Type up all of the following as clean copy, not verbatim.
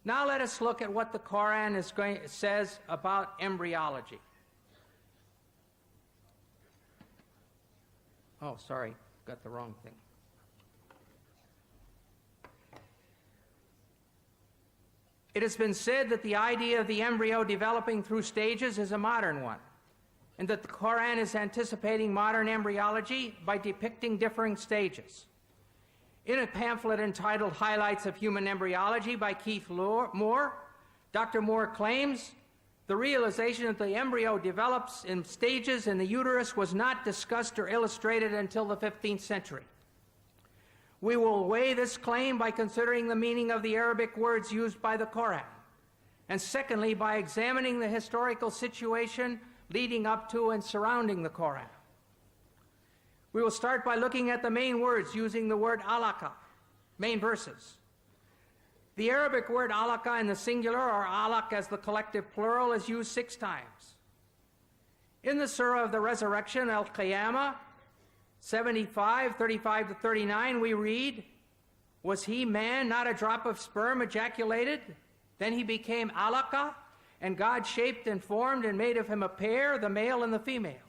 Now let us look at what the Quran says about embryology. Oh, sorry, got the wrong thing. It has been said that the idea of the embryo developing through stages is a modern one, and that the Quran is anticipating modern embryology by depicting differing stages. In a pamphlet entitled Highlights of Human Embryology by Keith Moore, Dr. Moore claims the realization that the embryo develops in stages in the uterus was not discussed or illustrated until the 15th century. We will weigh this claim by considering the meaning of the Arabic words used by the Quran, and secondly, by examining the historical situation leading up to and surrounding the Quran. We will start by looking at the main words using the word alaka, main verses. The Arabic word alaka in the singular, or alaq as the collective plural, is used 6 times. In the Surah of the Resurrection, Al-Qiyamah, 75, 35 to 39, we read, "Was he man, not a drop of sperm ejaculated? Then he became alaka, and God shaped and formed and made of him a pair, the male and the female."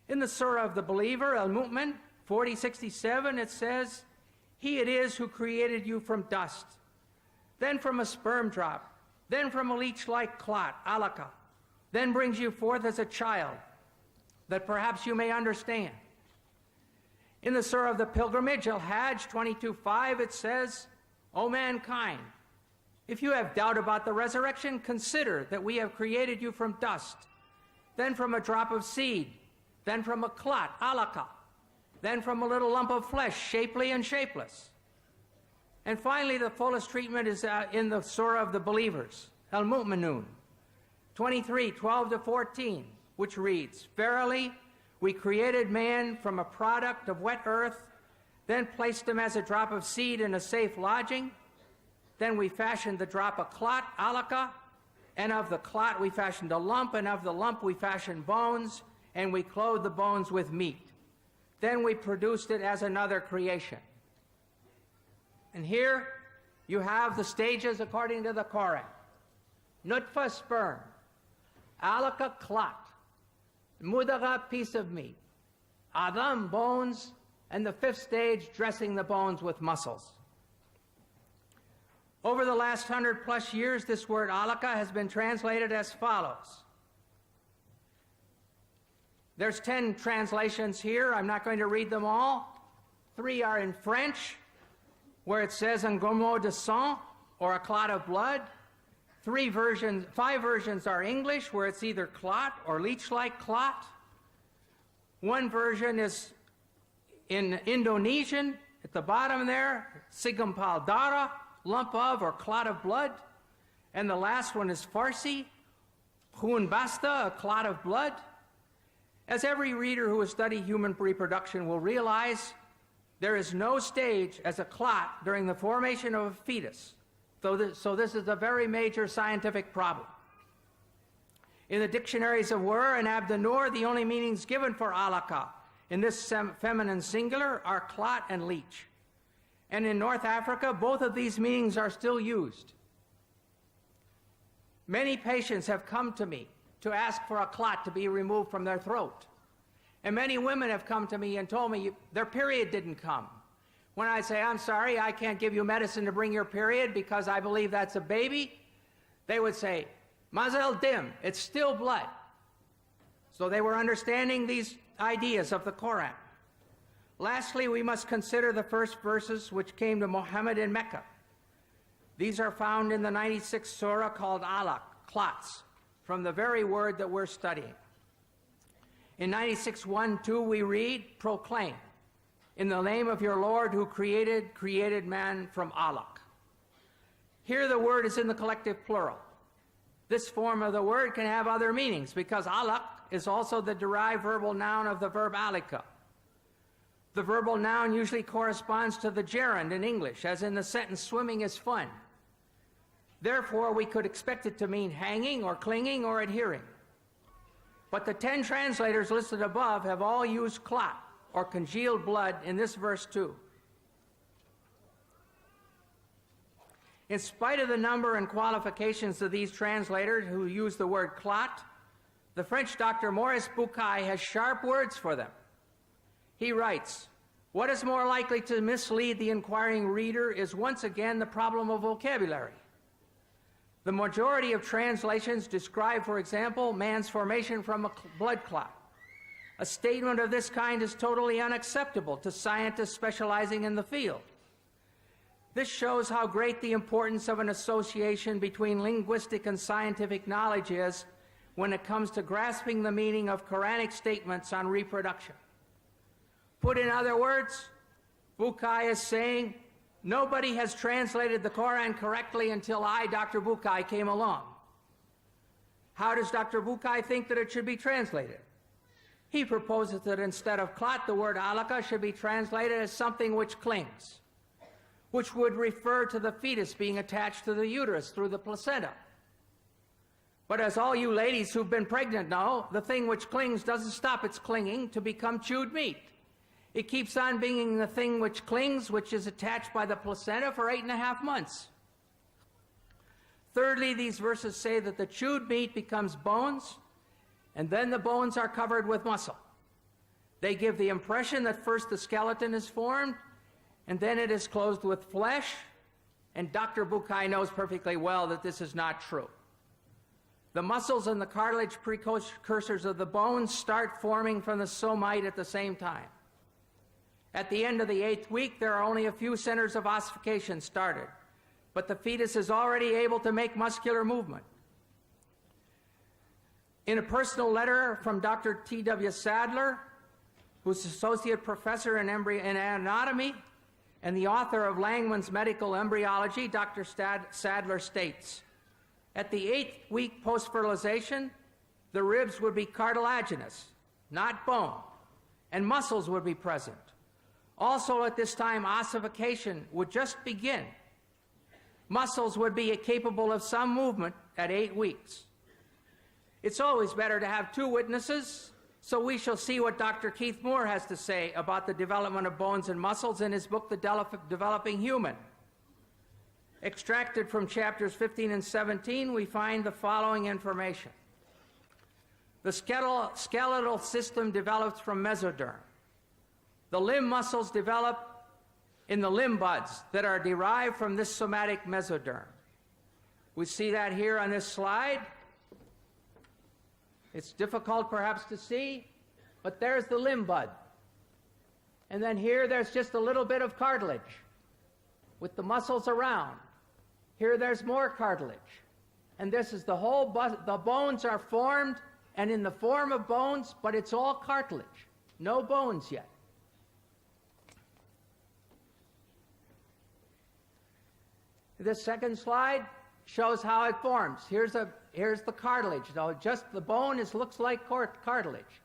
In the Surah of the Believer, Al-Mu'min, 40:67, it says, "He it is who created you from dust, then from a sperm drop, then from a leech-like clot, alaka, then brings you forth as a child, that perhaps you may understand." In the Surah of the Pilgrimage, Al-Hajj 22:5, it says, "O mankind, if you have doubt about the resurrection, consider that we have created you from dust, then from a drop of seed, then from a clot, alaka, then from a little lump of flesh, shapely and shapeless." And finally, the fullest treatment is in the Surah of the Believers, Al-Mu'minun, 23:12 to 14, which reads, "Verily, we created man from a product of wet earth, then placed him as a drop of seed in a safe lodging. Then we fashioned the drop a clot, alaka, and of the clot we fashioned a lump, and of the lump we fashioned bones, and we clothed the bones with meat. Then we produced it as another creation." And here you have the stages according to the Quran. Nutfa, sperm; alaka, clot; mudagha, piece of meat; adam, bones; and the 5th stage, dressing the bones with muscles. Over the last 100+ years, this word alaka has been translated as follows. There's 10 translations here. I'm not going to read them all. 3 are in French, where it says un gommot de sang, or a clot of blood. 5 versions are English, where it's either clot or leech-like clot. 1 version is in Indonesian, at the bottom there, segumpal darah, lump of or clot of blood. And the last one is Farsi, khun basta, a clot of blood. As every reader who has studied human reproduction will realize, there is no stage as a clot during the formation of a fetus. So this is a very major scientific problem. In the dictionaries of Wer and Abdanur, the only meanings given for alaka in this feminine singular are clot and leech. And in North Africa, both of these meanings are still used. Many patients have come to me to ask for a clot to be removed from their throat. And many women have come to me and told me their period didn't come. When I say, "I'm sorry, I can't give you medicine to bring your period because I believe that's a baby," they would say, "Mazel dim, it's still blood." So they were understanding these ideas of the Quran. Lastly, we must consider the first verses which came to Muhammad in Mecca. These are found in the 96th surah called alaq, clots, from the very word that we're studying. In 96:1-2 we read, "Proclaim, in the name of your Lord who created man from alaq." Here the word is in the collective plural. This form of the word can have other meanings because alaq is also the derived verbal noun of the verb alika. The verbal noun usually corresponds to the gerund in English, as in the sentence, "Swimming is fun." Therefore, we could expect it to mean hanging or clinging or adhering. But the 10 translators listed above have all used clot, or congealed blood, in this verse too. In spite of the number and qualifications of these translators who use the word clot, the French Dr. Maurice Bucaille has sharp words for them. He writes, "What is more likely to mislead the inquiring reader is once again the problem of vocabulary. The majority of translations describe, for example, man's formation from a blood clot. A statement of this kind is totally unacceptable to scientists specializing in the field. This shows how great the importance of an association between linguistic and scientific knowledge is when it comes to grasping the meaning of Quranic statements on reproduction." Put in other words, Bucaille is saying, nobody has translated the Quran correctly until I, Dr. Bucaille, came along. How does Dr. Bucaille think that it should be translated? He proposes that instead of clot, the word alaka should be translated as something which clings, which would refer to the fetus being attached to the uterus through the placenta. But as all you ladies who've been pregnant know, the thing which clings doesn't stop its clinging to become chewed meat. It keeps on being the thing which clings, which is attached by the placenta for 8.5 months. Thirdly, these verses say that the chewed meat becomes bones, and then the bones are covered with muscle. They give the impression that first the skeleton is formed, and then it is clothed with flesh, and Dr. Bucaille knows perfectly well that this is not true. The muscles and the cartilage precursors of the bones start forming from the somite at the same time. At the end of the 8th week, there are only a few centers of ossification started, but the fetus is already able to make muscular movement. In a personal letter from Dr. T.W. Sadler, who's associate professor in anatomy and the author of Langman's Medical Embryology, Dr. Sadler states, at the 8th week post-fertilization, the ribs would be cartilaginous, not bone, and muscles would be present. Also at this time, ossification would just begin. Muscles would be capable of some movement at 8 weeks. It's always better to have 2 witnesses, so we shall see what Dr. Keith Moore has to say about the development of bones and muscles in his book, The Developing Human. Extracted from chapters 15 and 17, we find the following information. The skeletal system develops from mesoderm. The limb muscles develop in the limb buds that are derived from this somatic mesoderm. We see that here on this slide. It's difficult perhaps to see, but there's the limb bud. And then here there's just a little bit of cartilage with the muscles around. Here there's more cartilage. And this is the whole, the bones are formed and in the form of bones, but it's all cartilage. No bones yet. This second slide shows how it forms. Here's the cartilage. Now, just the bone looks like cartilage.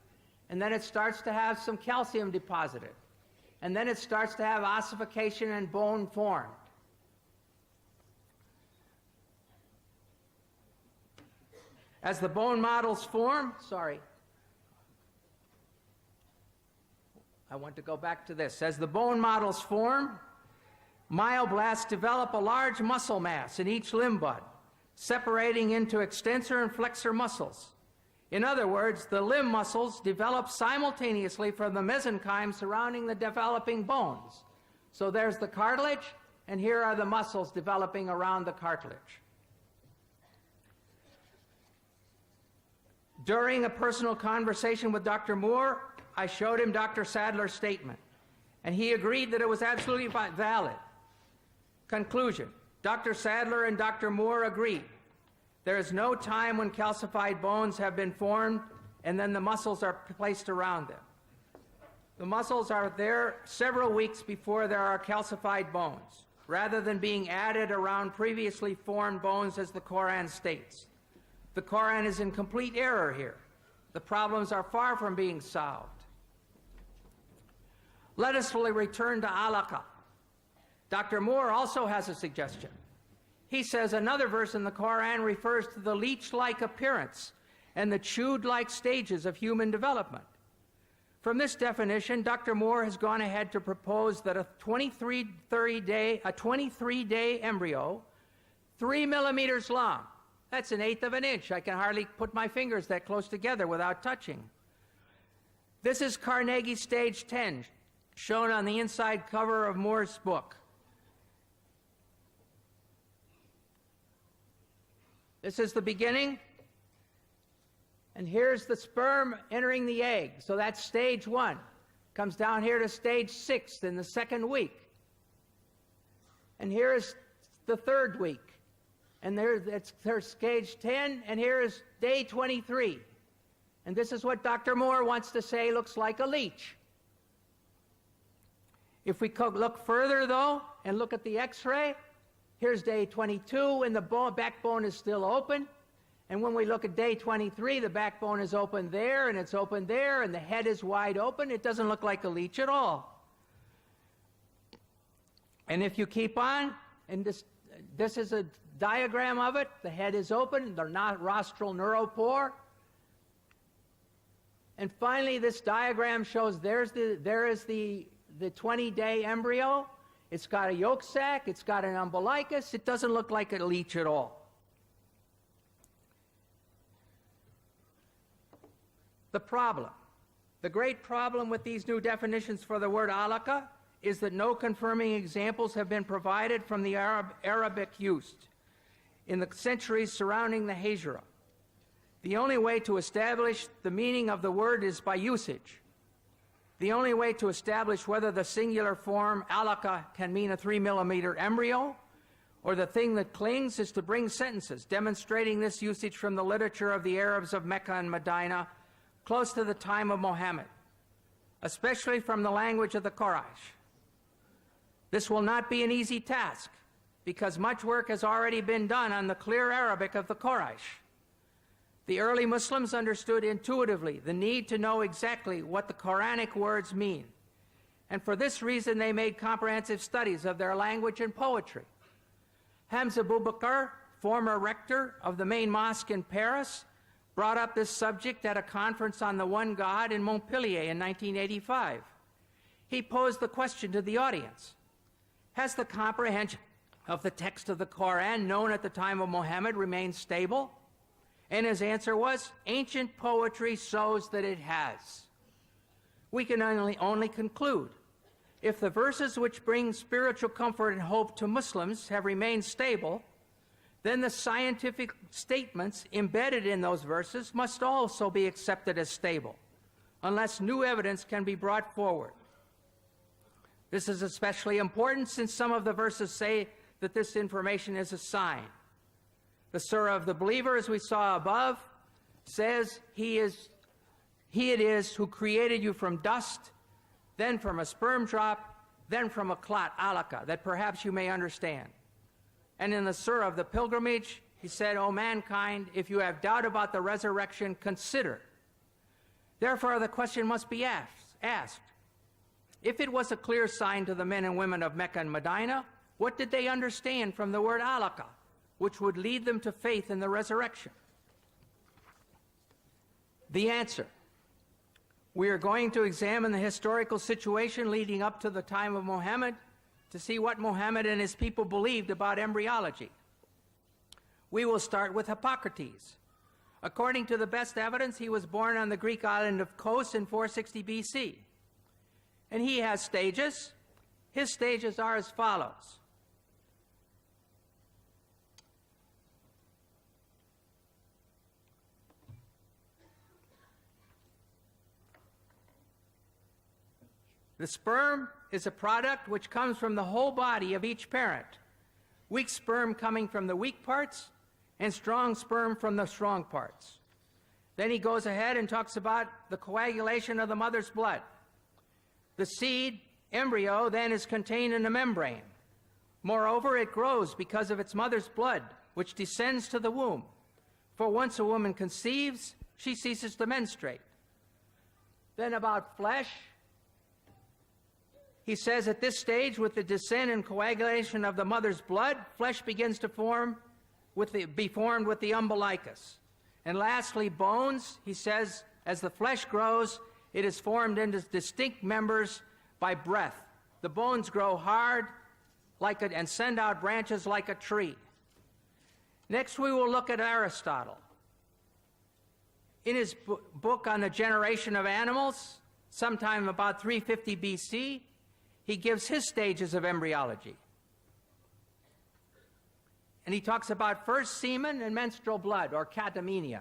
And then it starts to have some calcium deposited. And then it starts to have ossification and bone formed. As the bone models form, I want to go back to this. As the bone models form, myoblasts develop a large muscle mass in each limb bud, separating into extensor and flexor muscles. In other words, the limb muscles develop simultaneously from the mesenchyme surrounding the developing bones. So there's the cartilage, and here are the muscles developing around the cartilage. During a personal conversation with Dr. Moore, I showed him Dr. Sadler's statement, and he agreed that it was absolutely valid. Conclusion: Dr. Sadler and Dr. Moore agreed. There is no time when calcified bones have been formed and then the muscles are placed around them. The muscles are there several weeks before there are calcified bones, rather than being added around previously formed bones as the Quran states. The Quran is in complete error here. The problems are far from being solved. Let us return to alaka. Dr. Moore also has a suggestion. He says another verse in the Quran refers to the leech-like appearance and the chewed-like stages of human development. From this definition, Dr. Moore has gone ahead to propose that a 23-day embryo 3 millimeters long. That's 1/8 of an inch. I can hardly put my fingers that close together without touching. This is Carnegie Stage 10, shown on the inside cover of Moore's book. This is the beginning, and here's the sperm entering the egg. So that's stage 1. Comes down here to stage 6 in the 2nd week. And here is the 3rd week. And there's stage 10, and here is day 23. And this is what Dr. Moore wants to say looks like a leech. If we look further, though, and look at the X-ray, here's day 22, and the backbone is still open. And when we look at day 23, the backbone is open there, and it's open there, and the head is wide open. It doesn't look like a leech at all. And if you keep on, and this is a diagram of it. The head is open, the rostral neuropore. And finally, this diagram shows there is the 20-day embryo. It's got a yolk sac, it's got an umbilicus. It doesn't look like a leech at all. The problem, the great problem with these new definitions for the word alaka is that no confirming examples have been provided from the Arabic used in the centuries surrounding the Hijra. The only way to establish the meaning of the word is by usage. The only way to establish whether the singular form alaka can mean a 3-millimeter embryo or the thing that clings is to bring sentences demonstrating this usage from the literature of the Arabs of Mecca and Medina close to the time of Muhammad, especially from the language of the Quraysh. This will not be an easy task, because much work has already been done on the clear Arabic of the Quraysh. The early Muslims understood intuitively the need to know exactly what the Quranic words mean, and for this reason they made comprehensive studies of their language and poetry. Hamza Boubacar, former rector of the main mosque in Paris, brought up this subject at a conference on the one God in Montpellier in 1985. He posed the question to the audience: has the comprehension of the text of the Quran known at the time of Muhammad remained stable? And his answer was, ancient poetry shows that it has. We can only conclude, if the verses which bring spiritual comfort and hope to Muslims have remained stable, then the scientific statements embedded in those verses must also be accepted as stable, unless new evidence can be brought forward. This is especially important since some of the verses say that this information is a sign. The Surah of the Believer, as we saw above, says, He it is who created you from dust, then from a sperm drop, then from a clot, alaka, that perhaps you may understand. And in the Surah of the Pilgrimage, he said, O mankind, if you have doubt about the resurrection, consider. Therefore, the question must be asked. If it was a clear sign to the men and women of Mecca and Medina, what did they understand from the word alaka, which would lead them to faith in the resurrection? The answer. We are going to examine the historical situation leading up to the time of Muhammad to see what Muhammad and his people believed about embryology. We will start with Hippocrates. According to the best evidence, he was born on the Greek island of Kos in 460 BC. And he has stages. His stages are as follows. The sperm is a product which comes from the whole body of each parent. Weak sperm coming from the weak parts, and strong sperm from the strong parts. Then he goes ahead and talks about the coagulation of the mother's blood. The seed, embryo, then is contained in a membrane. Moreover, it grows because of its mother's blood, which descends to the womb. For once a woman conceives, she ceases to menstruate. Then about flesh, he says at this stage, with the descent and coagulation of the mother's blood, flesh begins to be formed with the umbilicus. And lastly, bones, he says, as the flesh grows, it is formed into distinct members by breath. The bones grow hard and send out branches like a tree. Next, we will look at Aristotle. In his book on the generation of animals, sometime about 350 BC, he gives his stages of embryology. And he talks about first semen and menstrual blood, or catamenia.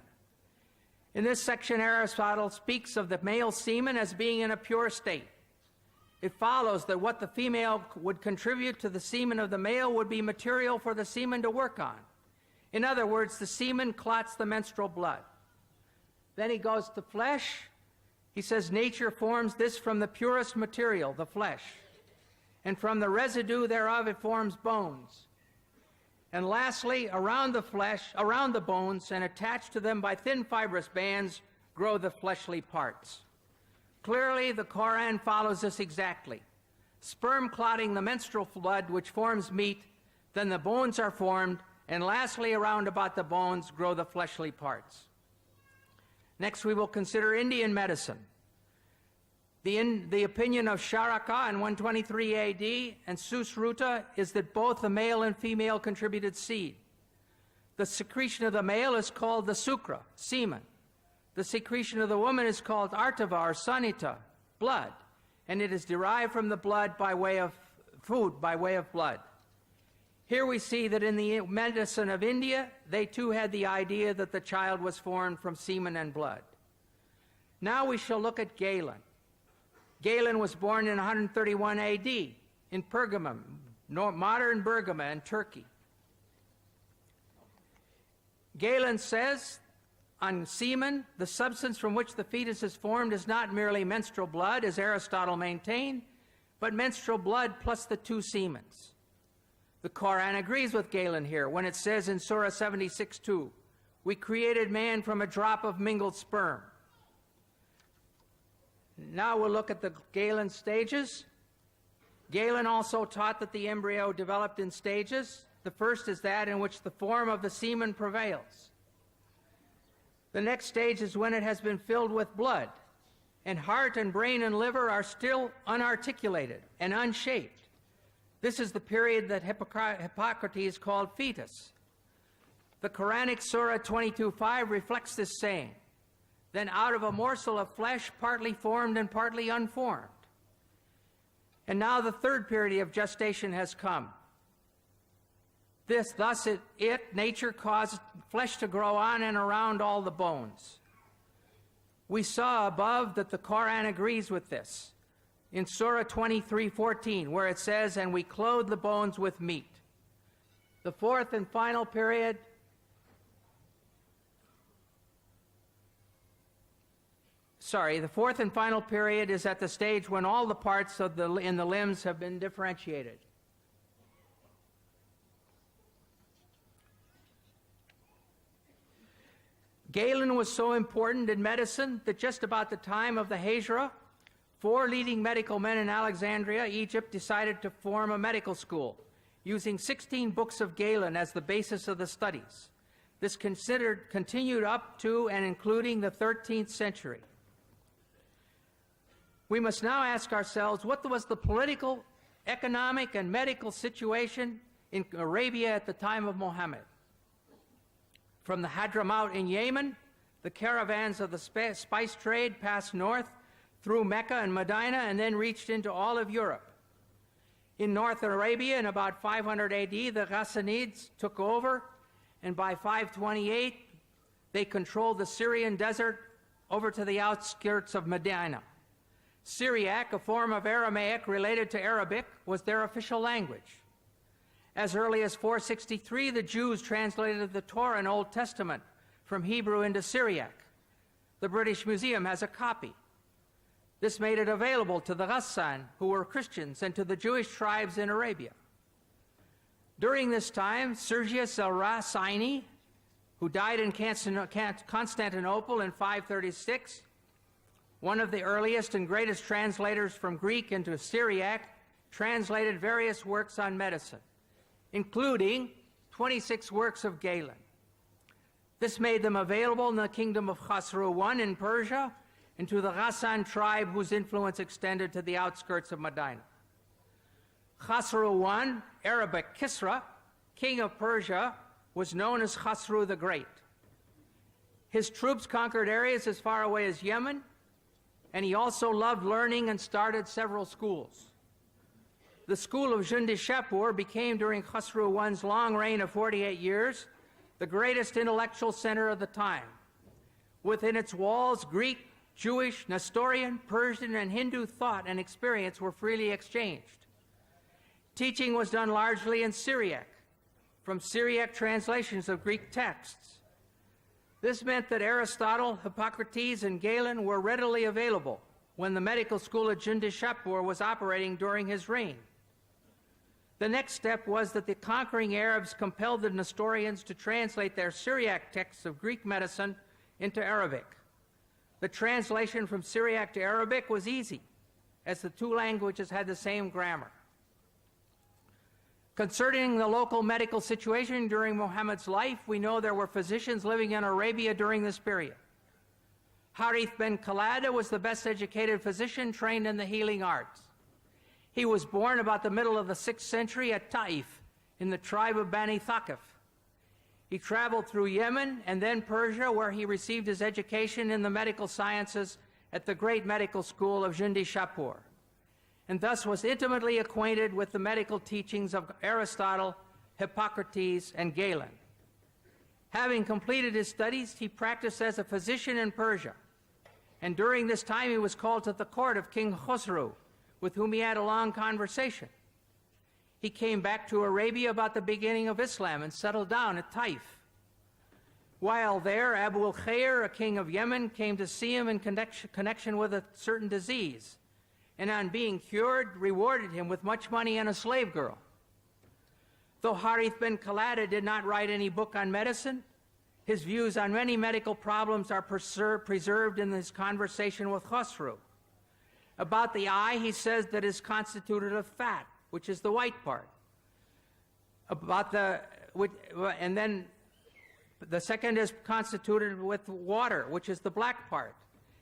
In this section, Aristotle speaks of the male semen as being in a pure state. It follows that what the female would contribute to the semen of the male would be material for the semen to work on. In other words, the semen clots the menstrual blood. Then he goes to flesh. He says nature forms this from the purest material, the flesh. And from the residue thereof it forms bones. And lastly, around the flesh, around the bones, and attached to them by thin fibrous bands, grow the fleshly parts. Clearly, the Qur'an follows this exactly. Sperm clotting the menstrual blood, which forms meat, then the bones are formed, and lastly, around about the bones, grow the fleshly parts. Next, we will consider Indian medicine. The opinion of Charaka in 123 AD and Susruta is that both the male and female contributed seed. The secretion of the male is called the sukra, semen. The secretion of the woman is called artava, or sanita, blood, and it is derived from the blood by way of food, by way of blood. Here we see that in the medicine of India, they too had the idea that the child was formed from semen and blood. Now we shall look at Galen. Galen was born in 131 AD in Pergamum, modern Bergama in Turkey. Galen says on semen, the substance from which the fetus is formed is not merely menstrual blood, as Aristotle maintained, but menstrual blood plus the two semens. The Qur'an agrees with Galen here when it says in Surah 76:2, "We created man from a drop of mingled sperm." Now we'll look at the Galen stages. Galen also taught that the embryo developed in stages. The first is that in which the form of the semen prevails. The next stage is when it has been filled with blood, and heart and brain and liver are still unarticulated and unshaped. This is the period that Hippocrates called fetus. The Quranic Surah 22:5 reflects this saying. Then out of a morsel of flesh, partly formed and partly unformed. And now the third period of gestation has come. Nature caused flesh to grow on and around all the bones. We saw above that the Qur'an agrees with this in Surah 23:14, where it says, "And we clothe the bones with meat." The fourth and final period is at the stage when all the parts in the limbs have been differentiated. Galen was so important in medicine that just about the time of the Hijra, 4 leading medical men in Alexandria, Egypt, decided to form a medical school, using 16 books of Galen as the basis of the studies. This continued up to and including the 13th century. We must now ask ourselves, what was the political, economic, and medical situation in Arabia at the time of Muhammad? From the Hadramaut in Yemen, the caravans of the spice trade passed north through Mecca and Medina and then reached into all of Europe. In North Arabia, in about 500 AD, the Ghassanids took over, and by 528, they controlled the Syrian desert over to the outskirts of Medina. Syriac, a form of Aramaic related to Arabic, was their official language. As early as 463, the Jews translated the Torah and Old Testament from Hebrew into Syriac. The British Museum has a copy. This made it available to the Ghassan, who were Christians, and to the Jewish tribes in Arabia. During this time, Sergius al-Rasini, who died in Constantinople in 536, one of the earliest and greatest translators from Greek into Syriac, translated various works on medicine, including 26 works of Galen. This made them available in the kingdom of Khosrow I in Persia and to the Ghassan tribe whose influence extended to the outskirts of Medina. Khosrow I, Arabic Kisra, king of Persia, was known as Khosrow the Great. His troops conquered areas as far away as Yemen, and he also loved learning and started several schools. The school of Jundi-Shapur became, during Khosrow I's long reign of 48 years, the greatest intellectual center of the time. Within its walls, Greek, Jewish, Nestorian, Persian, and Hindu thought and experience were freely exchanged. Teaching was done largely in Syriac, from Syriac translations of Greek texts. This meant that Aristotle, Hippocrates, and Galen were readily available when the medical school at Jundi-Shapur was operating during his reign. The next step was that the conquering Arabs compelled the Nestorians to translate their Syriac texts of Greek medicine into Arabic. The translation from Syriac to Arabic was easy, as the two languages had the same grammar. Concerning the local medical situation during Muhammad's life, we know there were physicians living in Arabia during this period. Harith ben Khalada was the best educated physician trained in the healing arts. He was born about the middle of the 6th century at Taif in the tribe of Bani Thaqif. He traveled through Yemen and then Persia, where he received his education in the medical sciences at the great medical school of Jundi-Shapur, and thus was intimately acquainted with the medical teachings of Aristotle, Hippocrates, and Galen. Having completed his studies, he practiced as a physician in Persia, and during this time he was called to the court of King Khosrow, with whom he had a long conversation. He came back to Arabia about the beginning of Islam and settled down at Taif. While there, Abu al-Khair, a king of Yemen, came to see him in connection with a certain disease, and on being cured, rewarded him with much money and a slave girl. Though Harith ben Khalada did not write any book on medicine, his views on many medical problems are preserved in his conversation with Khosrow. About the eye, he says that it is constituted of fat, which is the white part. And then the second is constituted with water, which is the black part,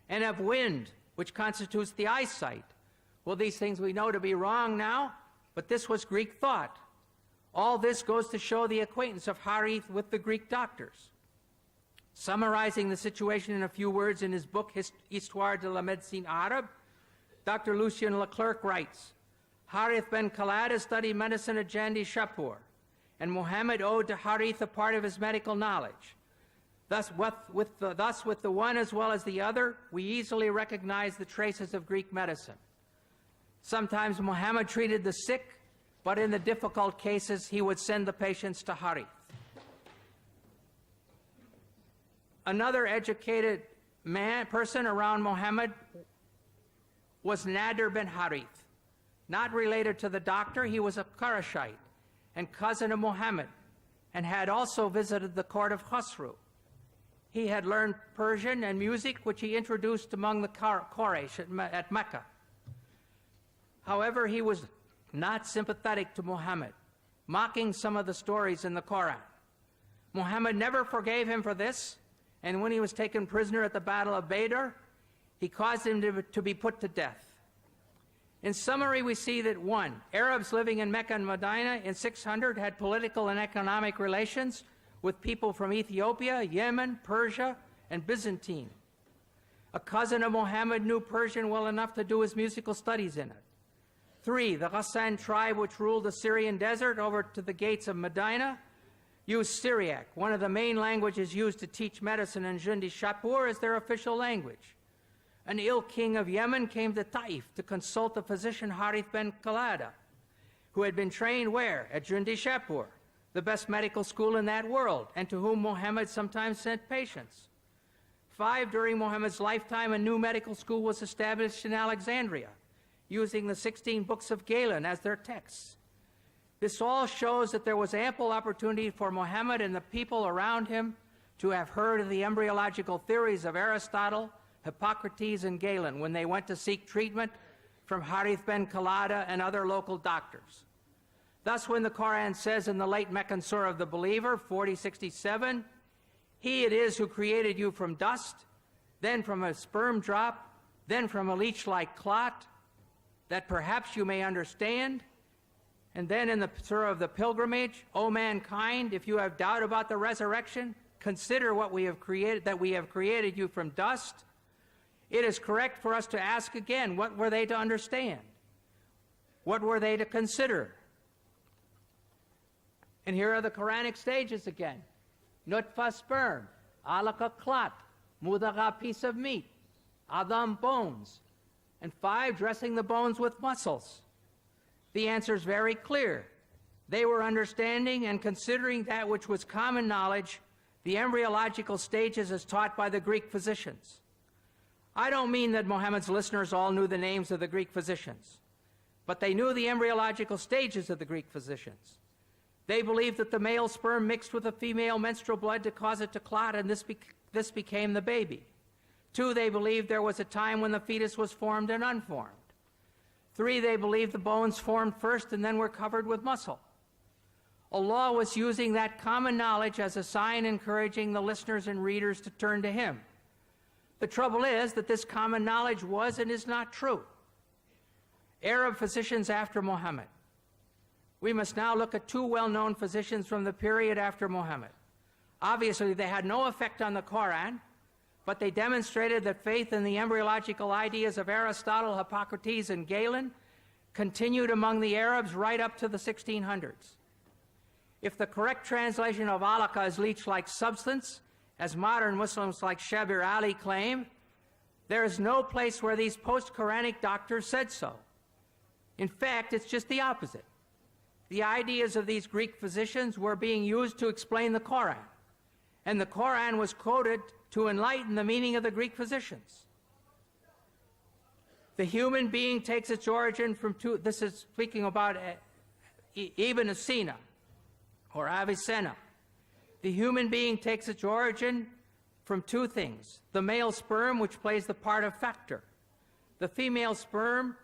and of wind, which constitutes the eyesight. Well, these things we know to be wrong now, but this was Greek thought. All this goes to show the acquaintance of Harith with the Greek doctors. Summarizing the situation in a few words in his book, Histoire de la Médecine Arabe, Dr. Lucien Leclerc writes, Harith ben Khalada studied medicine at Jundi-Shapur, and Muhammad owed to Harith a part of his medical knowledge. Thus with the one as well as the other, we easily recognize the traces of Greek medicine. Sometimes Muhammad treated the sick, but in the difficult cases, he would send the patients to Harith. Another educated person around Muhammad was Nadir bin Harith. Not related to the doctor, he was a Qurayshite and cousin of Muhammad, and had also visited the court of Khosrow. He had learned Persian and music, which he introduced among the Quraysh at Mecca. However, he was not sympathetic to Muhammad, mocking some of the stories in the Quran. Muhammad never forgave him for this, and when he was taken prisoner at the Battle of Badr, he caused him to be put to death. In summary, we see that 1, Arabs living in Mecca and Medina in 600 had political and economic relations with people from Ethiopia, Yemen, Persia, and Byzantine. A cousin of Muhammad knew Persian well enough to do his musical studies in it. 3, the Ghassan tribe, which ruled the Syrian desert over to the gates of Medina, used Syriac, one of the main languages used to teach medicine in Jundi-Shapur, as their official language. An ill king of Yemen came to Taif to consult the physician Harith ben Khalada, who had been trained where? At Jundi-Shapur, the best medical school in that world, and to whom Muhammad sometimes sent patients. 5, during Muhammad's lifetime, a new medical school was established in Alexandria, using the 16 books of Galen as their texts. This all shows that there was ample opportunity for Muhammad and the people around him to have heard of the embryological theories of Aristotle, Hippocrates, and Galen when they went to seek treatment from Harith ben Khalada and other local doctors. Thus, when the Quran says in the late Meccan Surah of the Believer, 40:67, He it is who created you from dust, then from a sperm drop, then from a leech-like clot, that perhaps you may understand, And then in the Surah of the Pilgrimage, O mankind, if you have doubt about the resurrection, consider what we have created, that we have created you from dust. It is correct for us to ask again, what were they to understand? What were they to consider? And here are the Quranic stages again. Nutfa, sperm. Alaka, clot. Mudagha, piece of meat. Adam, bones. And 5, dressing the bones with muscles. The answer is very clear. They were understanding and considering that which was common knowledge, the embryological stages as taught by the Greek physicians. I don't mean that Muhammad's listeners all knew the names of the Greek physicians, but they knew the embryological stages of the Greek physicians. They believed that the male sperm mixed with the female menstrual blood to cause it to clot, and this became the baby. 2, they believed there was a time when the fetus was formed and unformed. 3, they believed the bones formed first and then were covered with muscle. Allah was using that common knowledge as a sign encouraging the listeners and readers to turn to Him. The trouble is that this common knowledge was and is not true. Arab physicians after Muhammad. We must now look at 2 well-known physicians from the period after Muhammad. Obviously, they had no effect on the Quran, but they demonstrated that faith in the embryological ideas of Aristotle, Hippocrates, and Galen continued among the Arabs right up to the 1600s. If the correct translation of alaka is leech-like substance, as modern Muslims like Shabir Ali claim, there is no place where these post-Quranic doctors said so. In fact, it's just the opposite. The ideas of these Greek physicians were being used to explain the Quran, and the Quran was quoted to enlighten the meaning of the Greek physicians. The human being takes its origin from 2, this is speaking about Ibn Sina, or Avicenna. The human being takes its origin from 2 things. The male sperm, which plays the part of factor. The female sperm,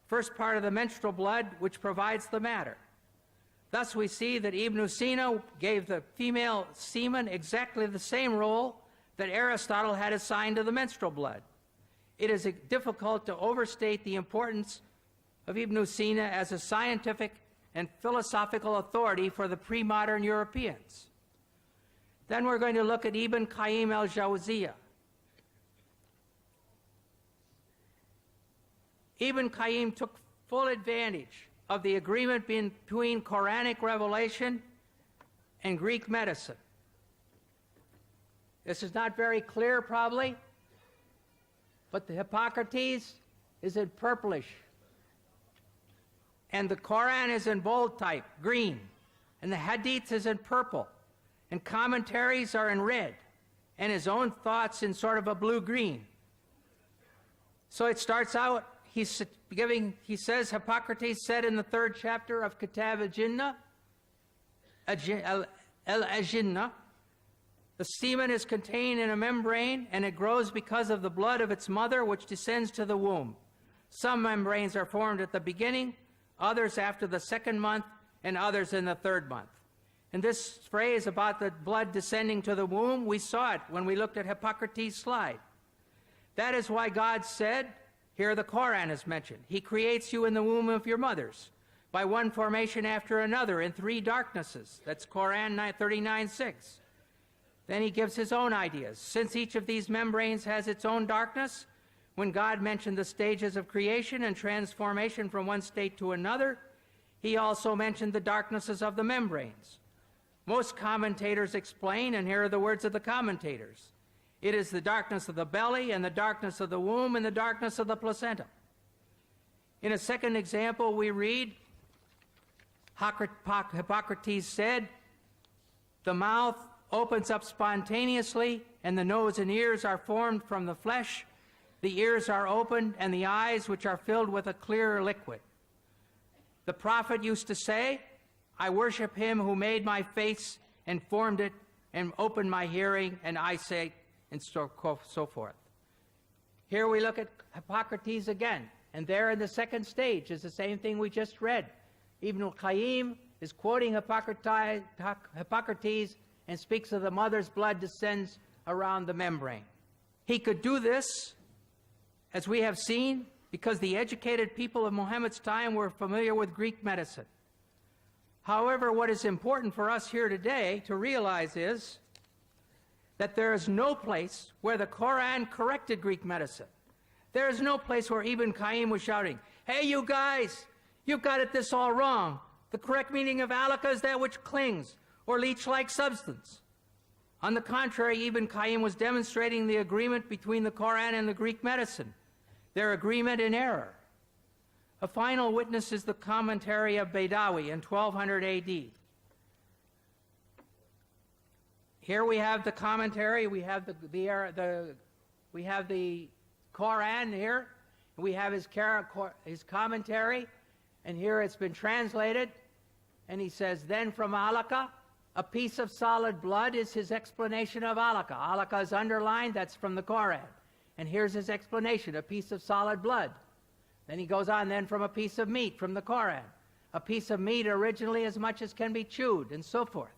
first part of the menstrual blood, which provides the matter. Thus we see that Ibn Sina gave the female semen exactly the same role that Aristotle had assigned to the menstrual blood. It is difficult to overstate the importance of Ibn Sina as a scientific and philosophical authority for the pre-modern Europeans. Then we're going to look at Ibn Qayyim al-Jawziyah. Ibn Qayyim took full advantage of the agreement between Quranic revelation and Greek medicine. This is not very clear, probably, but the Hippocrates is in purplish, and the Quran is in bold type, green, and the Hadith is in purple, and commentaries are in red, and his own thoughts in sort of a blue-green. So it starts out, he says, Hippocrates said in the 3rd chapter of Kitab al-Jinnah, al-Ajinnah, the semen is contained in a membrane, and it grows because of the blood of its mother, which descends to the womb. Some membranes are formed at the beginning, others after the 2nd month, and others in the 3rd month. And this phrase about the blood descending to the womb, we saw it when we looked at Hippocrates' slide. That is why God said, here the Quran is mentioned, He creates you in the womb of your mothers, by one formation after another in 3 darknesses. That's Quran 39:6. Then He gives His own ideas. Since each of these membranes has its own darkness, when God mentioned the stages of creation and transformation from one state to another, He also mentioned the darknesses of the membranes. Most commentators explain, and here are the words of the commentators, it is the darkness of the belly, and the darkness of the womb, and the darkness of the placenta. In a second example, we read, Hippocrates said, the mouth opens up spontaneously, and the nose and ears are formed from the flesh. The ears are opened, and the eyes, which are filled with a clear liquid. The prophet used to say, I worship Him who made my face and formed it and opened my hearing and eyesight, and so forth. Here we look at Hippocrates again, and there in the 2nd stage is the same thing we just read. Ibn Qayyim is quoting Hippocrates and speaks of the mother's blood descends around the membrane. He could do this, as we have seen, because the educated people of Muhammad's time were familiar with Greek medicine. However, what is important for us here today to realize is that there is no place where the Quran corrected Greek medicine. There is no place where Ibn Qayyim was shouting, "Hey, you guys, you've got this all wrong. The correct meaning of alaka is that which clings or leech-like substance." On the contrary, Ibn Qayyim was demonstrating the agreement between the Quran and the Greek medicine, their agreement in error. A final witness is the commentary of Baidawi in 1200 AD. Here we have the commentary, we have the Quran here, and we have his commentary, and here it's been translated, and he says, then from alaka, a piece of solid blood is his explanation of alaka. Alaka is underlined, that's from the Quran. And here's his explanation, a piece of solid blood. Then he goes on, then from a piece of meat from the Quran. A piece of meat originally as much as can be chewed, and so forth.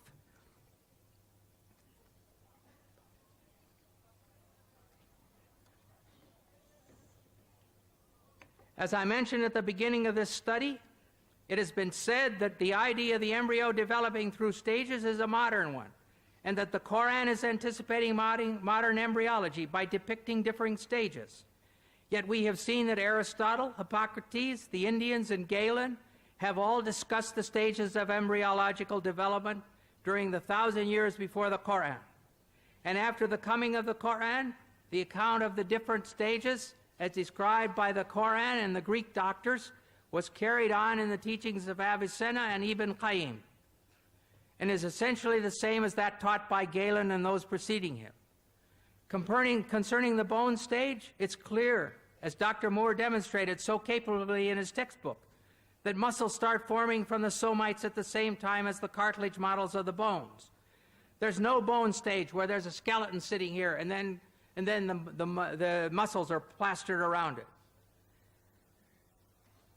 As I mentioned at the beginning of this study, it has been said that the idea of the embryo developing through stages is a modern one, and that the Quran is anticipating modern embryology by depicting differing stages. Yet we have seen that Aristotle, Hippocrates, the Indians, and Galen have all discussed the stages of embryological development during the 1,000 years before the Quran. And after the coming of the Quran, the account of the different stages, as described by the Quran and the Greek doctors, was carried on in the teachings of Avicenna and Ibn Qayyim, and is essentially the same as that taught by Galen and those preceding him. Concerning the bone stage, it's clear, as Dr. Moore demonstrated so capably in his textbook, that muscles start forming from the somites at the same time as the cartilage models of the bones. There's no bone stage where there's a skeleton sitting here and then the muscles are plastered around it.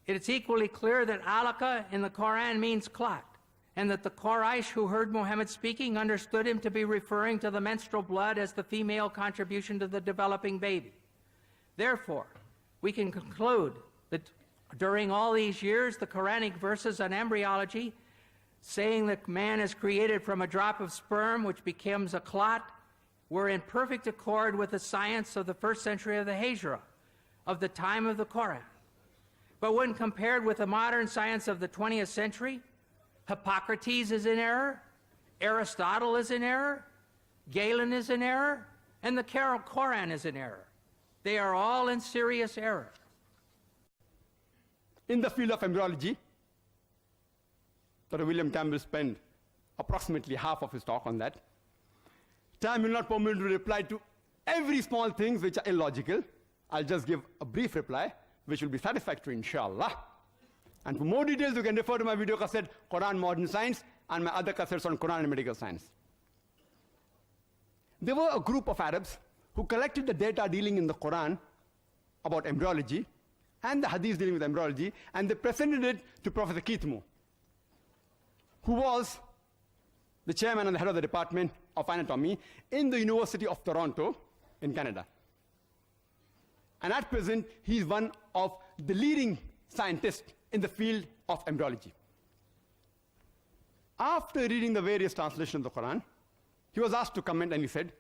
It's equally clear that alaka in the Quran means clot, and that the Quraysh who heard Muhammad speaking understood him to be referring to the menstrual blood as the female contribution to the developing baby. Therefore, we can conclude that during all these years, the Quranic verses on embryology, saying that man is created from a drop of sperm which becomes a clot, were in perfect accord with the science of the 1st century of the Hijra, of the time of the Quran. But when compared with the modern science of the 20th century, Hippocrates is in error, Aristotle is in error, Galen is in error, and the Quran is in error. They are all in serious error. In the field of embryology, Dr. William Campbell spent approximately half of his talk on that. Time will not permit me to reply to every small thing which are illogical. I'll just give a brief reply, which will be satisfactory, inshallah. And for more details, you can refer to my video cassette, Quran Modern Science, and my other cassettes on Quran and Medical Science. There were a group of Arabs who collected the data dealing in the Quran about embryology and the hadiths dealing with embryology, and they presented it to Professor Keith Moore, who was the chairman and the head of the Department of Anatomy in the University of Toronto in Canada. And at present, he is one of the leading scientists in the field of embryology. After reading the various translations of the Quran, he was asked to comment, and he said,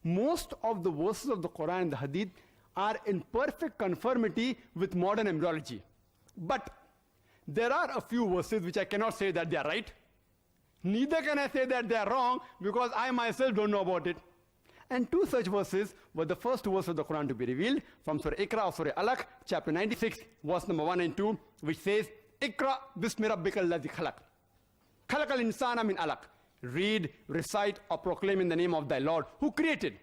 most of the verses of the Quran and the Hadith are in perfect conformity with modern embryology. But there are a few verses which I cannot say that they are right. Neither can I say that they are wrong, because I myself don't know about it. And two such verses were the first two verses of the Quran to be revealed from Surah Iqra or Surah Alaq, chapter 96, verse number 1 and 2, which says, Iqra bismi rabbika alladhi khalaq. Khalaqal insana min alaq. Read, recite, or proclaim in the name of thy Lord, who created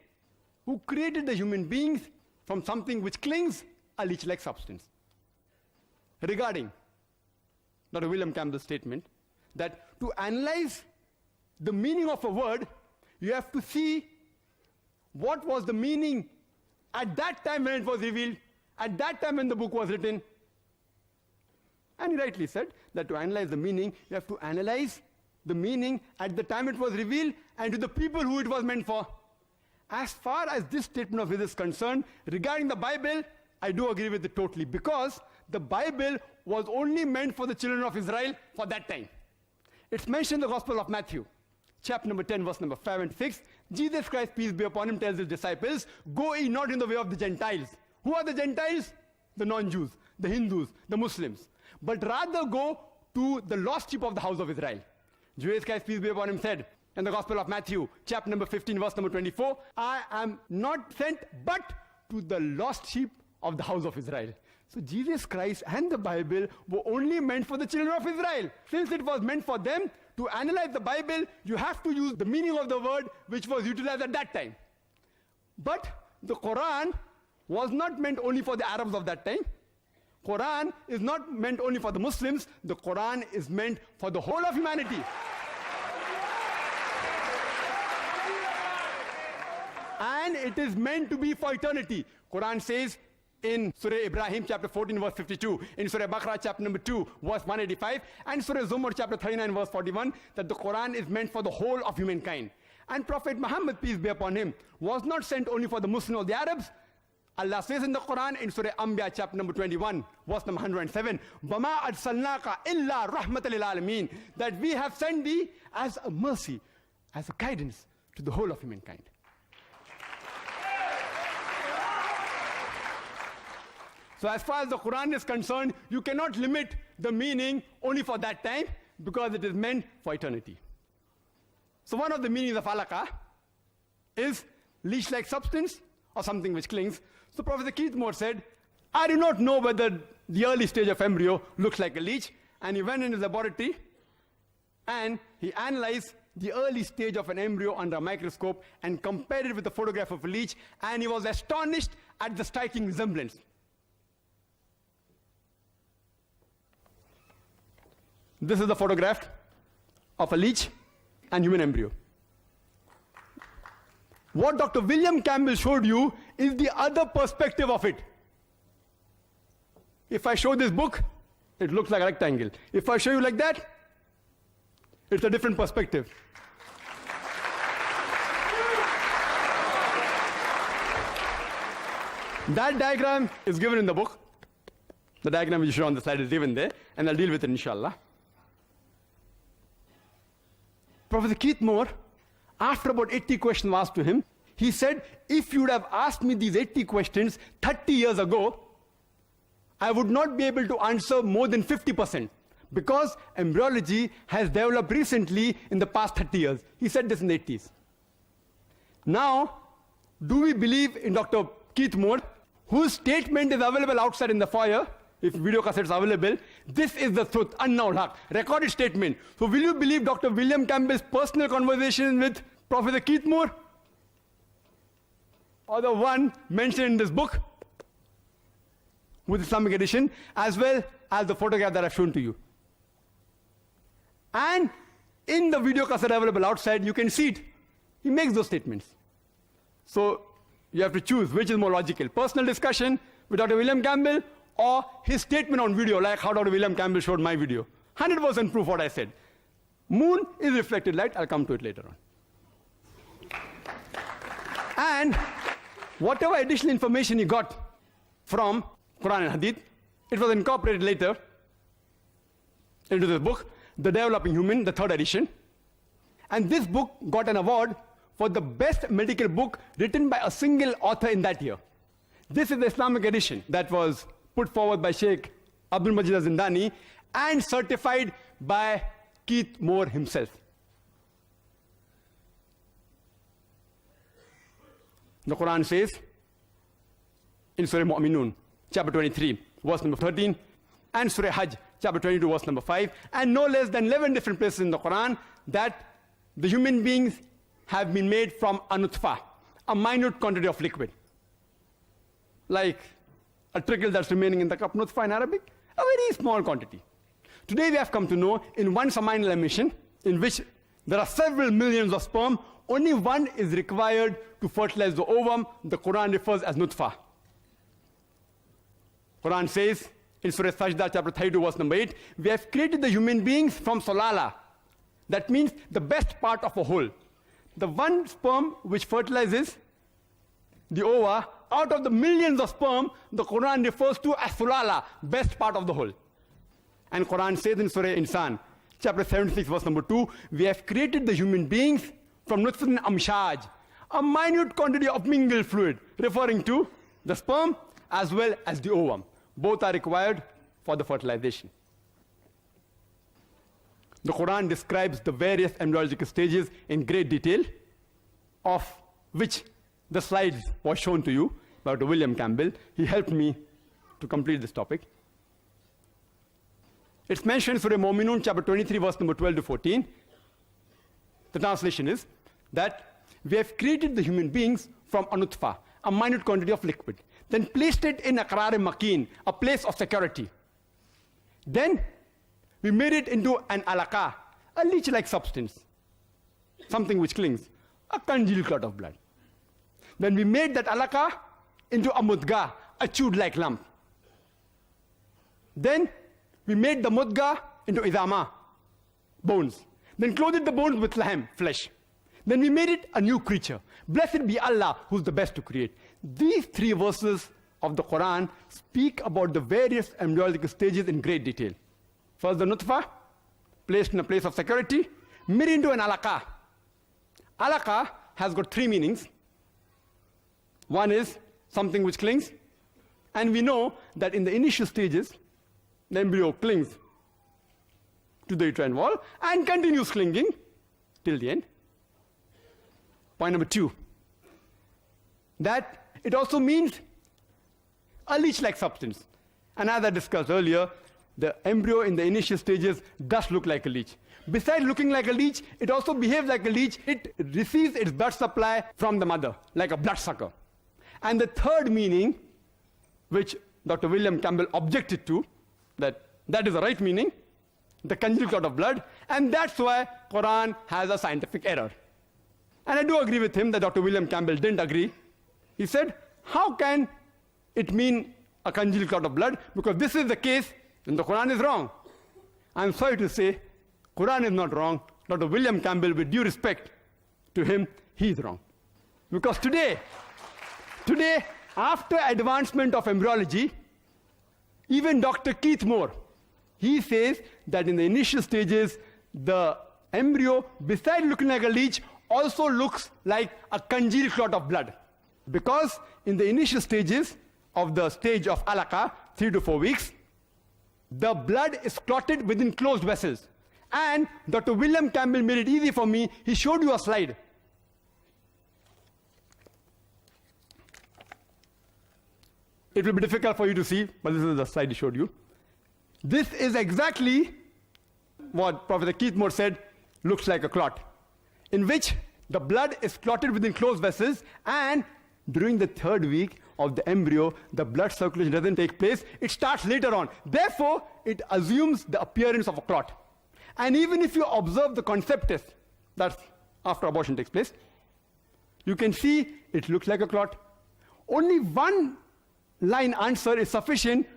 the human beings from something which clings, a leech-like substance. Regarding Dr. William Campbell's statement that to analyze the meaning of a word, you have to see what was the meaning at that time when it was revealed, at that time when the book was written. And he rightly said that to analyze the meaning, you have to analyze the meaning at the time it was revealed and to the people who it was meant for. As far as this statement of his is concerned, regarding the Bible, I do agree with it totally, because the Bible was only meant for the children of Israel for that time. It's mentioned in the Gospel of Matthew, chapter number 10, verse number 5 and 6. Jesus Christ, peace be upon him, tells his disciples, go ye not in the way of the Gentiles. Who are the Gentiles? The non-Jews, the Hindus, the Muslims. But rather go to the lost sheep of the house of Israel. Jesus Christ, peace be upon him, said in the Gospel of Matthew, chapter number 15, verse number 24, I am not sent but to the lost sheep of the house of Israel. So Jesus Christ and the Bible were only meant for the children of Israel. Since it was meant for them, to analyze the Bible, you have to use the meaning of the word which was utilized at that time. But the Quran was not meant only for the Arabs of that time. Quran is not meant only for the Muslims. The Quran is meant for the whole of humanity. And it is meant to be for eternity. Quran says in Surah Ibrahim, chapter 14, verse 52, in Surah Baqarah, chapter number 2, verse 185, and Surah Zumar, chapter 39, verse 41, that the Quran is meant for the whole of humankind. And Prophet Muhammad, peace be upon him, was not sent only for the Muslims or the Arabs. Allah says in the Quran, in Surah Anbiya, chapter number 21, verse number 107, وَمَا أَرْسَلْنَاكَ إِلَّا رَحْمَةً لِلْعَالَمِينَ, that we have sent thee as a mercy, as a guidance to the whole of humankind. So as far as the Quran is concerned, you cannot limit the meaning only for that time, because it is meant for eternity. So one of the meanings of alaka is leash-like substance or something which clings. So Professor Keith Moore said, I do not know whether the early stage of embryo looks like a leech. And he went in his laboratory and he analyzed the early stage of an embryo under a microscope and compared it with the photograph of a leech, and he was astonished at the striking resemblance. This is the photograph of a leech and human embryo. What Dr. William Campbell showed you is the other perspective of it. If I show this book, it looks like a rectangle. If I show you like that, it's a different perspective. That diagram is given in the book. The diagram which you show on the slide is given there, and I'll deal with it inshallah. Professor Keith Moore, after about 80 questions were asked to him, he said, if you would have asked me these 80 questions 30 years ago, I would not be able to answer more than 50%, because embryology has developed recently in the past 30 years. He said this in the 80s. Now, do we believe in Dr. Keith Moore, whose statement is available outside in the foyer? If video cassettes are available, this is the truth, annawul haq, recorded statement. So will you believe Dr. William Campbell's personal conversation with Professor Keith Moore? Or the one mentioned in this book, with Islamic edition, as well as the photograph that I've shown to you. And in the video cassette available outside, you can see it. He makes those statements. So you have to choose which is more logical. Personal discussion with Dr. William Campbell, or his statement on video, like how Dr. William Campbell showed my video. 100% proof what I said. Moon is reflected light. I'll come to it later on. And whatever additional information he got from Quran and Hadith, it was incorporated later into this book, The Developing Human, the 3rd edition. And this book got an award for the best medical book written by a single author in that year. This is the Islamic edition that was put forward by Sheikh Abdul Majid Zindani and certified by Keith Moore himself. The Quran says in Surah Mu'minun, chapter 23, verse number 13, and Surah Hajj, chapter 22, verse number 5, and no less than 11 different places in the Quran that the human beings have been made from a nutfa, a minute quantity of liquid. Like a trickle that's remaining in the cup, nutfa in Arabic, a very small quantity. Today we have come to know in one seminal emission, in which there are several millions of sperm, only one is required to fertilize the ovum. The Quran refers as nutfa. Quran says in Surah Sajda, chapter 32, verse number 8, we have created the human beings from solala. That means the best part of a whole. The one sperm which fertilizes the ova, out of the millions of sperm, the Quran refers to as sulala, best part of the whole. And Quran says in Surah Insan, chapter 76, verse number 2, we have created the human beings from nutfatin amshaj, a minute quantity of mingled fluid, referring to the sperm as well as the ovum. Both are required for the fertilization. The Quran describes the various embryological stages in great detail, of which the slides was shown to you by Dr. William Campbell. He helped me to complete this topic. It's mentioned in Surah Mu'minun, chapter 23, verse number 12 to 14. The translation is that we have created the human beings from a nutfa, a minute quantity of liquid, then placed it in a qarar-e-makin, a place of security. Then we made it into an alaqa, a leech-like substance, something which clings, a congealed clot of blood. Then we made that alaqa into a mudga, a chewed-like lump. Then we made the mudga into idama, bones. Then clothed the bones with lahm, flesh. Then we made it a new creature. Blessed be Allah, who's the best to create. These three verses of the Quran speak about the various embryological stages in great detail. First, the nutfa, placed in a place of security, made into an alaqa. Alaqa has got three meanings. One is something which clings. And we know that in the initial stages, the embryo clings to the uterine wall and continues clinging till the end. Point number 2, that it also means a leech-like substance. And as I discussed earlier, the embryo in the initial stages does look like a leech. Besides looking like a leech, it also behaves like a leech. It receives its blood supply from the mother, like a bloodsucker. And the third meaning, which Dr. William Campbell objected to, that is the right meaning, the congealed clot of blood, and that's why Quran has a scientific error. And I do agree with him that Dr. William Campbell didn't agree. He said, how can it mean a congealed clot of blood? Because this is the case, and the Quran is wrong. I'm sorry to say, Quran is not wrong. Dr. William Campbell, with due respect to him, he is wrong. Because today, after advancement of embryology, even Dr. Keith Moore, he says that in the initial stages, the embryo, besides looking like a leech, also looks like a congealed clot of blood. Because in the initial stages of the stage of alaqa, 3 to 4 weeks, the blood is clotted within closed vessels. And Dr. William Campbell made it easy for me. He showed you a slide. It will be difficult for you to see, but this is the slide he showed you. This is exactly what Professor Keith Moore said looks like a clot, in which the blood is clotted within closed vessels, and during the 3rd week of the embryo, the blood circulation doesn't take place. It starts later on. Therefore, it assumes the appearance of a clot. And even if you observe the conceptus, that's after abortion takes place, you can see it looks like a clot. Only one line answer is sufficient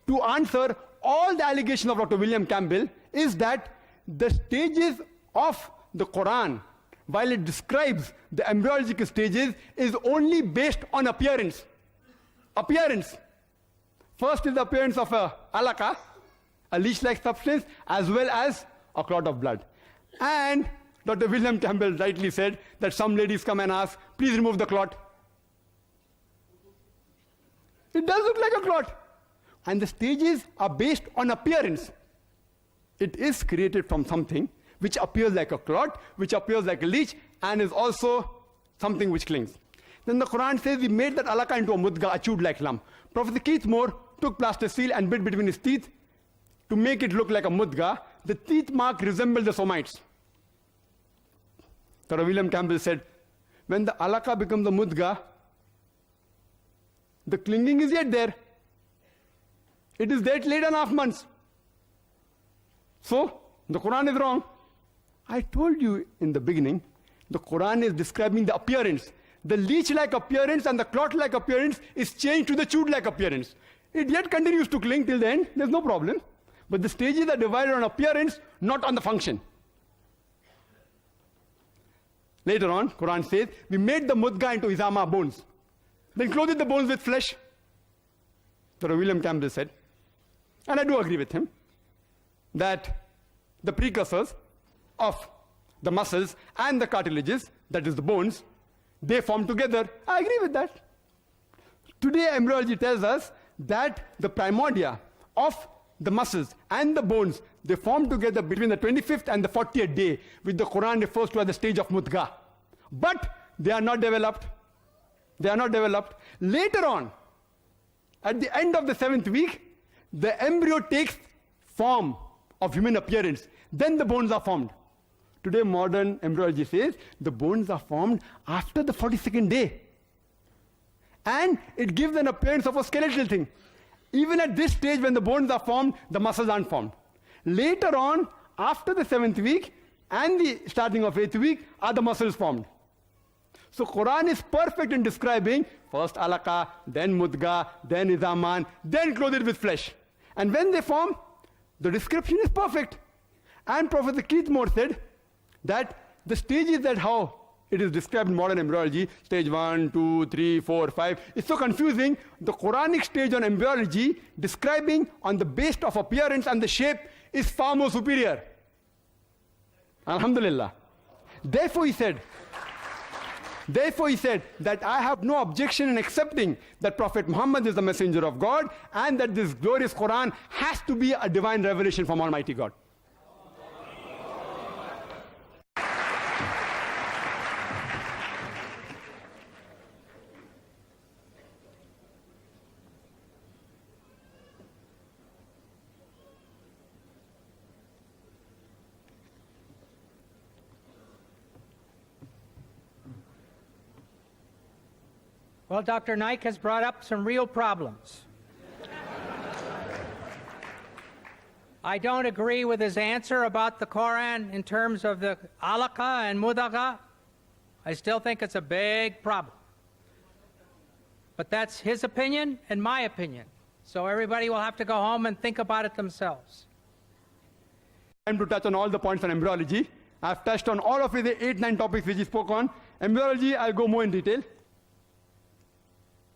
to answer all the allegations of Dr. William Campbell, is that the stages of the Quran, while it describes the embryological stages, is only based on appearance. Appearance. First is the appearance of a alaqa, a leech-like substance, as well as a clot of blood. And Dr. William Campbell rightly said that some ladies come and ask, please remove the clot. It does look like a clot. And the stages are based on appearance. It is created from something which appears like a clot, which appears like a leech, and is also something which clings. Then the Quran says we made that alaqa into a mudga, a chewed-like lump. Professor Keith Moore took plaster seal and bit between his teeth to make it look like a mudga. The teeth mark resembled the somites. Dr. William Campbell said, when the alaqa becomes the mudga, the clinging is yet there. It is there till 8.5 months. So, the Quran is wrong. I told you in the beginning, the Quran is describing the appearance. The leech-like appearance and the clot-like appearance is changed to the chewed-like appearance. It yet continues to cling till the end, there's no problem. But the stages are divided on appearance, not on the function. Later on, Quran says, we made the mudga into izama, bones. Then clothed the bones with flesh. Dr. William Campbell said, and I do agree with him, that the precursors of the muscles and the cartilages, that is the bones, they form together. I agree with that. Today, embryology tells us that the primordia of the muscles and the bones, they form together between the 25th and the 40th day, which the Quran refers to as the stage of mudghah. But they are not developed. They are not developed. Later on, at the end of the 7th week, the embryo takes form of human appearance. Then the bones are formed. Today, modern embryology says the bones are formed after the 42nd day. And it gives an appearance of a skeletal thing. Even at this stage, when the bones are formed, the muscles aren't formed. Later on, after the 7th week and the starting of 8th week, are the muscles formed. So Quran is perfect in describing first alaqa, then mudghah, then izaman, then clothed with flesh. And when they form, the description is perfect. And Professor Keith Moore said that the stages that how it is described in modern embryology, stage 1, 2, 3, 4, 5, it's so confusing. The Quranic stage on embryology, describing on the basis of appearance and the shape, is far more superior. Alhamdulillah. Therefore he said that I have no objection in accepting that Prophet Muhammad is the messenger of God and that this glorious Quran has to be a divine revelation from Almighty God. Well, Dr. Naik has brought up some real problems. I don't agree with his answer about the Quran in terms of the alaqa and mudagha. I still think it's a big problem. But that's his opinion and my opinion. So everybody will have to go home and think about it themselves. Time to touch on all the points on embryology. I've touched on all of the 8-9 topics which he spoke on. Embryology, I'll go more in detail.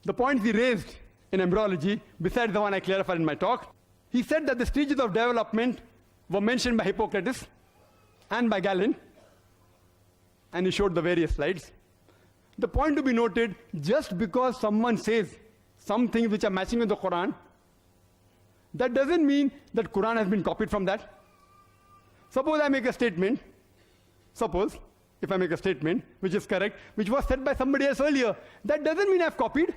The points he raised in embryology, besides the one I clarified in my talk, he said that the stages of development were mentioned by Hippocrates and by Galen, and he showed the various slides. The point to be noted, just because someone says some things which are matching with the Quran, that doesn't mean that Quran has been copied from that. Suppose I make a statement, if I make a statement which is correct, which was said by somebody else earlier, that doesn't mean I've copied.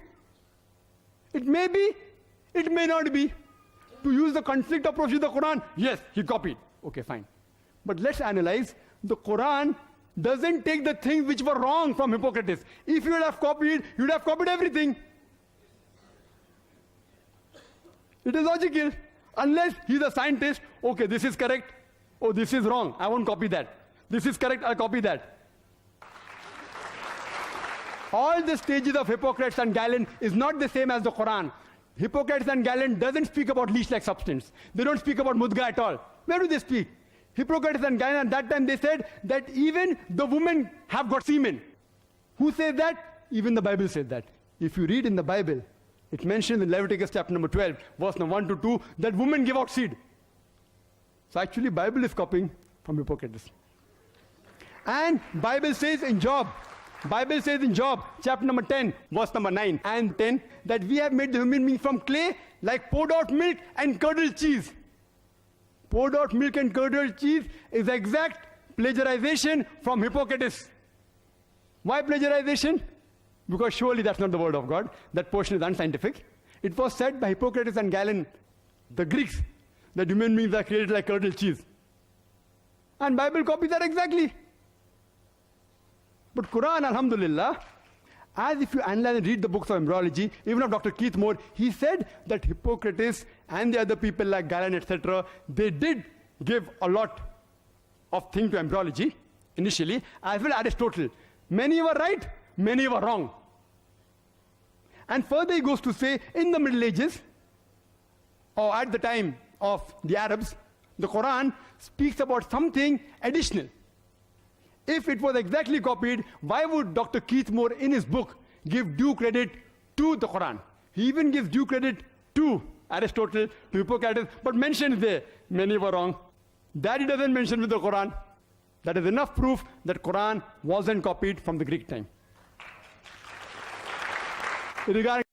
It may be, it may not be. To use the conflict approach to the Quran, yes, he copied. Okay, fine. But let's analyze. The Quran doesn't take the things which were wrong from Hippocrates. If you would have copied, you would have copied everything. It is logical. Unless he's a scientist, okay, this is correct. Oh, this is wrong. I won't copy that. This is correct, I'll copy that. All the stages of Hippocrates and Galen is not the same as the Quran. Hippocrates and Galen doesn't speak about leech-like substance. They don't speak about mudghah at all. Where do they speak? Hippocrates and Galen at that time they said that even the women have got semen. Who says that? Even the Bible says that. If you read in the Bible, it mentions in Leviticus chapter number 12, verse number 1 to 2, that women give out seed. So actually Bible is copying from Hippocrates. And Bible says in Job, chapter number 10, verse number 9 and 10, that we have made the human being from clay, like poured out milk and curdled cheese. Poured out milk and curdled cheese is exact plagiarization from Hippocrates. Why plagiarization? Because surely that's not the word of God. That portion is unscientific. It was said by Hippocrates and Galen, the Greeks, that human beings are created like curdled cheese. And Bible copies that exactly. But Quran, alhamdulillah, as if you analyze and read the books of embryology, even of Dr. Keith Moore, he said that Hippocrates and the other people like Galen, etc., they did give a lot of things to embryology initially, as well as Aristotle. Many were right, many were wrong. And further he goes to say, in the Middle Ages, or at the time of the Arabs, the Quran speaks about something additional. If it was exactly copied, why would Dr. Keith Moore in his book give due credit to the Quran? He even gives due credit to Aristotle, to Hippocrates, but mentions there, many were wrong. that he doesn't mention with the Quran. That is enough proof that Quran wasn't copied from the Greek time. Regarding